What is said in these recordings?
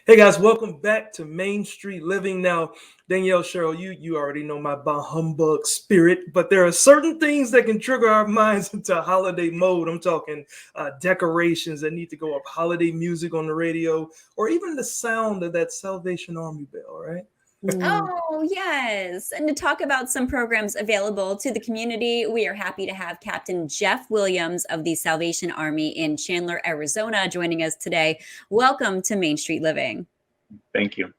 Hey guys, welcome back to Main Street Living. Now, Danielle, Cheryl, you already know my bah humbug spirit, but there are certain things that can trigger our minds into holiday mode. I'm talking decorations that need to go up, holiday music on the radio, or even the sound of that Salvation Army bell, right? Oh, yes. And to talk about some programs available to the community, we are happy to have Captain Jeff Williams of the Salvation Army in Chandler, Arizona, joining us today. Welcome to Main Street Living. Thank you.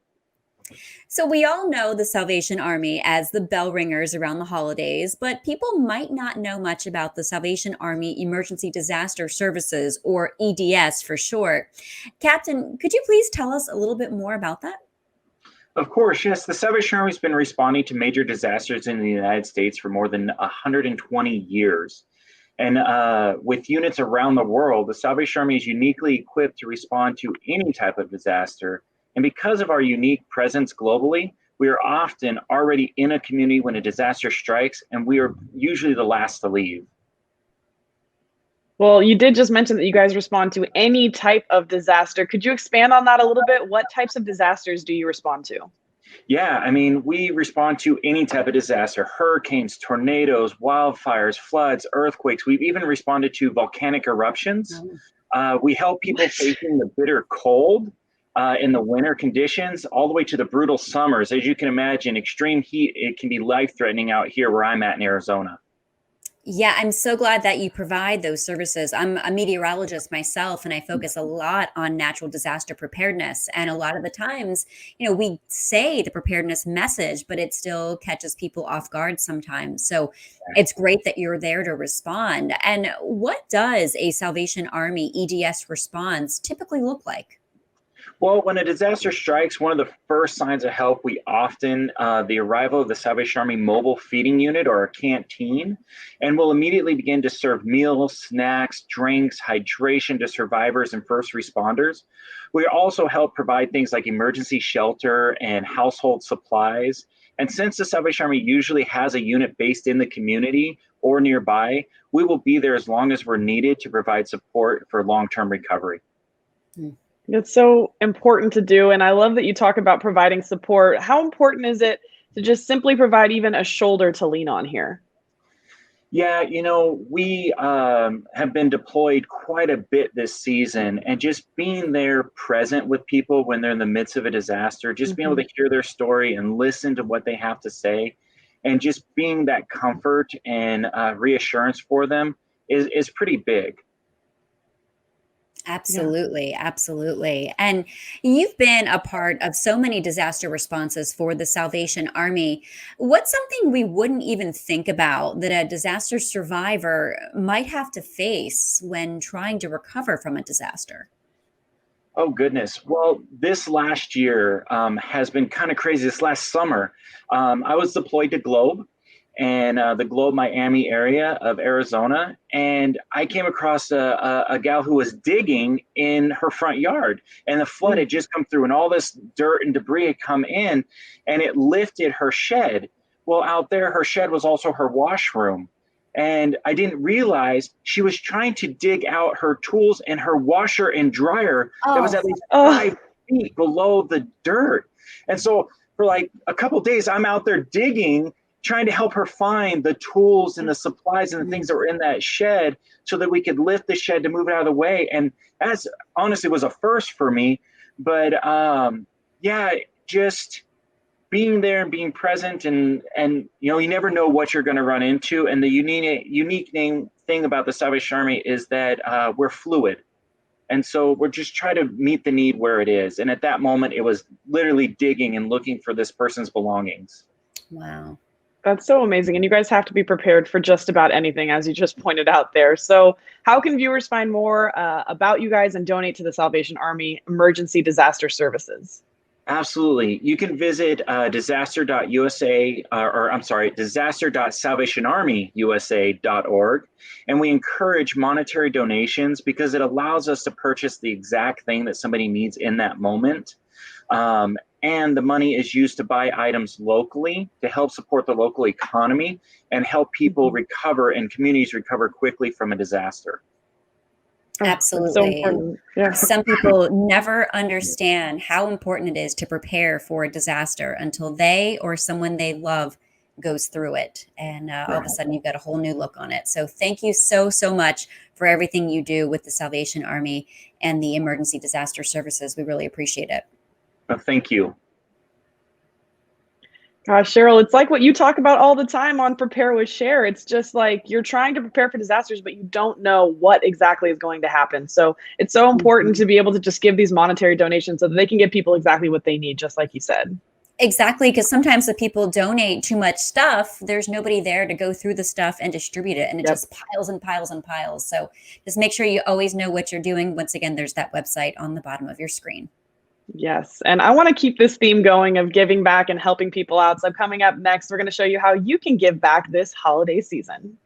So, we all know the Salvation Army as the bell ringers around the holidays, but people might not know much about the Salvation Army Emergency Disaster Services, or EDS for short. Captain, could you please tell us a little bit more about that? Of course, yes. The Salvation Army has been responding to major disasters in the United States for more than 120 years. And with units around the world, the Salvation Army is uniquely equipped to respond to any type of disaster. And because of our unique presence globally, we are often already in a community when a disaster strikes, and we are usually the last to leave. Well, you did just mention that you guys respond to any type of disaster. Could you expand on that a little bit? What types of disasters do you respond to? Yeah, I mean, we respond to any type of disaster: hurricanes, tornadoes, wildfires, floods, earthquakes. We've even responded to volcanic eruptions. We help people facing the bitter cold in the winter conditions, all the way to the brutal summers. As you can imagine, extreme heat, it can be life-threatening out here where I'm at in Arizona. Yeah, I'm so glad that you provide those services. I'm a meteorologist myself, and I focus a lot on natural disaster preparedness. And a lot of the times, we say the preparedness message, but it still catches people off guard sometimes. So it's great that you're there to respond. And what does a Salvation Army EDS response typically look like? Well, when a disaster strikes, one of the first signs of help, we often, the arrival of the Salvation Army Mobile Feeding Unit, or a canteen, and we'll immediately begin to serve meals, snacks, drinks, hydration to survivors and first responders. We also help provide things like emergency shelter and household supplies. And since the Salvation Army usually has a unit based in the community or nearby, we will be there as long as we're needed to provide support for long-term recovery. It's so important to do. And I love that you talk about providing support. How important is it to just simply provide even a shoulder to lean on here? Yeah, we have been deployed quite a bit this season, and just being there present with people when they're in the midst of a disaster, just being able to hear their story and listen to what they have to say, and just being that comfort and reassurance for them is pretty big. Absolutely, absolutely. And you've been a part of so many disaster responses for the Salvation Army. What's something we wouldn't even think about that a disaster survivor might have to face when trying to recover from a disaster? Oh, goodness. Well, this last year has been kind of crazy. This last summer, I was deployed to Globe, and the Globe Miami area of Arizona. And I came across a gal who was digging in her front yard, and the flood had just come through, and all this dirt and debris had come in, and it lifted her shed. Well, out there, her shed was also her washroom. And I didn't realize she was trying to dig out her tools and her washer and dryer that was at least 5 feet below the dirt. And so for like a couple days, I'm out there digging, trying to help her find the tools and the supplies and the things that were in that shed so that we could lift the shed to move it out of the way. And that's honestly was a first for me. But yeah, just being there and being present, and you never know what you're going to run into. And the unique thing about the Salvation Army is that we're fluid. And so we're just trying to meet the need where it is. And at that moment, it was literally digging and looking for this person's belongings. Wow. That's so amazing. And you guys have to be prepared for just about anything, as you just pointed out there. So how can viewers find more about you guys and donate to the Salvation Army Emergency Disaster Services? Absolutely. You can visit disaster.usa, disaster.salvationarmyusa.org. And we encourage monetary donations because it allows us to purchase the exact thing that somebody needs in that moment. And the money is used to buy items locally to help support the local economy and help people recover and communities recover quickly from a disaster. Oh, that's so Absolutely. And important. Yeah. some people never understand how important it is to prepare for a disaster until they or someone they love goes through it. And all of a sudden, you've got a whole new look on it. So, thank you so, so much for everything you do with the Salvation Army and the Emergency Disaster Services. We really appreciate it. Thank you. Gosh, Cheryl, it's like what you talk about all the time on Prepare with Share. It's just like you're trying to prepare for disasters, but you don't know what exactly is going to happen. So it's so important to be able to just give these monetary donations so that they can give people exactly what they need, just like you said. Exactly, because sometimes if people donate too much stuff, there's nobody there to go through the stuff and distribute it, and it just piles and piles and piles. So just make sure you always know what you're doing. Once again, there's that website on the bottom of your screen. Yes. And I want to keep this theme going of giving back and helping people out. So coming up next, we're going to show you how you can give back this holiday season.